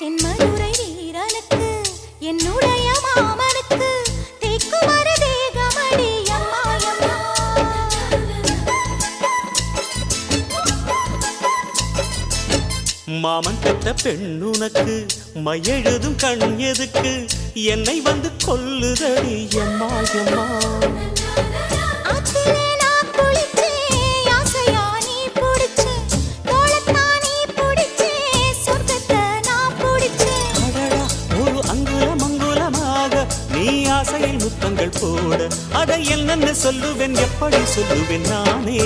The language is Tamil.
தென்மதுரை வீரனுக்கு என்னுடைய மாமனுக்கு தேக்குமர தேகமடி அம்மா அம்மா. மாமன் பெற்ற பெண்ணுனக்கு மையெழுதும் கண் எதுக்கு என்னை வந்து கொல்லுதடி அம்மா அம்மா. ஆத்திலே நான் குளிச்சேன், ஆசையா நீ புடிச்சேன், தோளத்தான் நீ புடிச்சேன், சொர்க்கத்தை நான் புடிச்சேன். அடடா, ஒரு அங்குலம் அங்குலமாக நீ ஆசையில் முத்தங்கள் போட அதை என்னென்ன சொல்லுவேன் எப்படி சொல்லுவேன் நானே.